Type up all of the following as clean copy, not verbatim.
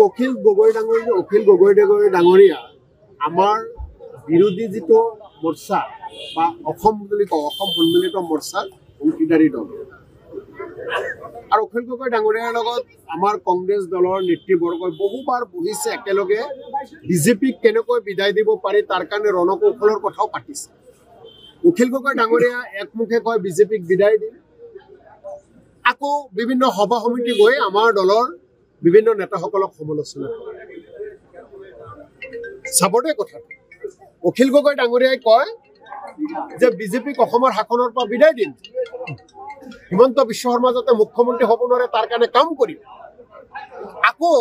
অখিল গগৈ ডাঙৰীয়া আমাৰ বিৰোধী যিটো মৰ্চা বা অসম বুলি কওঁ অসম সন্মিলিত মৰ্চাৰ অংশীদাৰী দল আৰু অখিল গগৈ ডাঙৰীয়াৰ লগত আমাৰ কংগ্ৰেছ দলৰ নেতৃবৰ্গই বহুবাৰ বহিছে একেলগে বিজেপিক কেনেকৈ বিদায় দিব পাৰি তাৰ কাৰণে ৰণকৌশলৰ কথাও পাতিছে। অখিল গগৈ ডাঙৰীয়া একমুখে কয় বিজেপিক বিদায় দিম, আকৌ বিভিন্ন সভা সমিতি গৈ আমাৰ দলৰ বিভিন্ন নেতাসকলক সমালোচনা কৰে। চাবদে কথা অখিল গগৈ ডাঙৰীয়াই কয় যে বিজেপিক অসমৰ শাসনৰ পৰা বিদায় দিম, হিমন্ত বিশ্ব শৰ্মা যাতে মুখ্যমন্ত্ৰী হ'ব নোৱাৰে তাৰ কাৰণে কাম কৰিম। আকৌ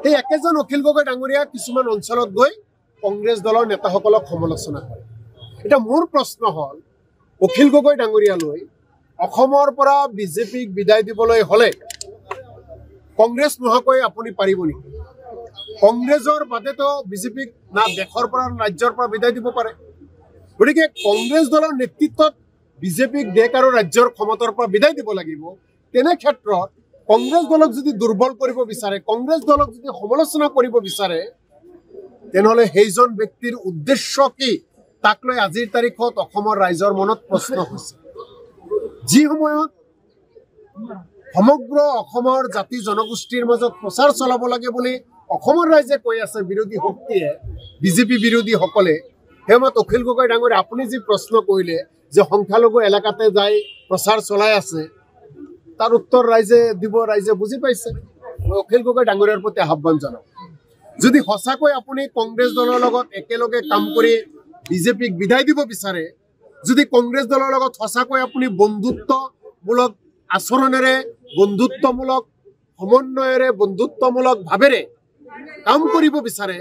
সেই একেজন অখিল গগৈ ডাঙৰীয়া কিছুমান অঞ্চলত গৈ কংগ্ৰেছ দলৰ নেতাসকলক সমালোচনা কৰে। এতিয়া মোৰ প্ৰশ্ন হ'ল অখিল গগৈ ডাঙৰীয়ালৈ অসমৰ পৰা বিজেপিক বিদায় দিবলৈ হ'লে কংগ্ৰেছ নোহোৱাকৈ আপুনি পাৰিব নেকি? কংগ্ৰেছৰ বাদেতো বিজেপিক না দেশৰ পৰা ৰাজ্যৰ পৰা বিদায় দিব পাৰে। গতিকে কংগ্ৰেছ দলৰ নেতৃত্বত বিজেপিক দেশ আৰু ৰাজ্যৰ ক্ষমতাৰ পৰা বিদায় দিব লাগিব। তেনে ক্ষেত্ৰত কংগ্ৰেছ দলক যদি দুৰ্বল কৰিব বিচাৰে, কংগ্ৰেছ দলক যদি সমালোচনা কৰিব বিচাৰে, তেনেহ'লে সেইজন ব্যক্তিৰ উদ্দেশ্য কি তাক লৈ আজিৰ তাৰিখত অসমৰ ৰাইজৰ মনত প্ৰশ্ন হৈছে। যি সময়ত সমগ্ৰ অসমৰ জাতি জনগোষ্ঠীৰ মাজত প্ৰচাৰ চলাব লাগে বুলি অসমৰ ৰাইজে কৈ আছে বিৰোধী শক্তিয়ে, বিজেপি বিৰোধীসকলে, সেই সময়ত অখিল গগৈ ডাঙৰীয়া আপুনি যি প্ৰশ্ন কৰিলে যে সংখ্যালঘু এলেকাতে যাই প্ৰচাৰ চলাই আছে, তাৰ উত্তৰ ৰাইজে দিব, ৰাইজে বুজি পাইছে। অখিল গগৈ ডাঙৰীয়াৰ প্ৰতি আহ্বান জনাওঁ, যদি সঁচাকৈ আপুনি কংগ্ৰেছ দলৰ লগত একেলগে কাম কৰি বিজেপিক বিদায় দিব বিচাৰে, যদি কংগ্ৰেছ দলৰ লগত সঁচাকৈ আপুনি বন্ধুত্বমূলক আচৰণেৰে, বন্ধুত্বমূলক সমন্বয়েৰে, বন্ধুত্বমূলক ভাৱেৰে কাম কৰিব বিচাৰে,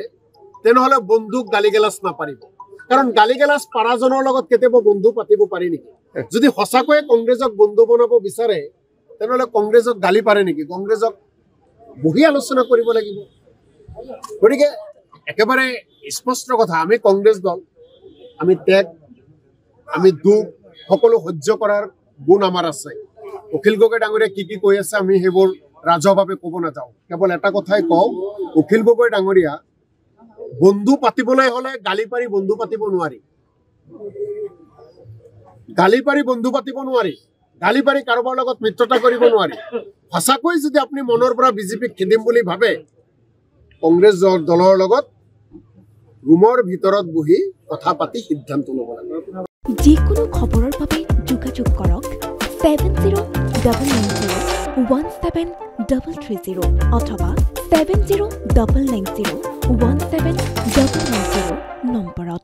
তেনেহ'লে বন্ধুক গালি গালাজ নাপাৰিব। কাৰণ গালি গালাজ পাৰাজনৰ লগত কেতিয়াবা বন্ধু পাতিব পাৰি নেকি? যদি সঁচাকৈয়ে কংগ্ৰেছক বন্ধু বনাব বিচাৰে, তেনেহ'লে কংগ্ৰেছক গালি পাৰে নেকি? কংগ্ৰেছক বহি আলোচনা কৰিব লাগিব। গতিকে একেবাৰে স্পষ্ট কথা, আমি কংগ্ৰেছ দল, আমি ত্যাগ, আমি দুখ সকলো সহ্য কৰাৰ গুণ আমাৰ আছে। অখিল গগৈ ডাঙৰীয়া কি কি কৈ আছে আমি সেইবোৰ ৰাজহুৱাভাৱে ক'ব নাযাওঁ। কেৱল এটা কথাই কওঁ, অখিল গগৈ ডাঙৰীয়া বন্ধু পাতিবলৈ হ'লে গালি পাৰি বন্ধু পাতিব নোৱাৰি। গালি পাৰি বন্ধু পাতিব নোৱাৰি, গালি পাৰি কাৰোবাৰ লগত মিত্ৰতা কৰিব নোৱাৰি। সঁচাকৈ যদি আপুনি মনৰ পৰা বিজেপিক খেদিম বুলি ভাবে, কংগ্ৰেছ দলৰ লগত ৰুমৰ ভিতৰত বহি কথা পাতি সিদ্ধান্ত ল'ব লাগে। যিকোনো খবৰৰ বাবে যোগাযোগ কৰক 7099017330 অথবা 70990173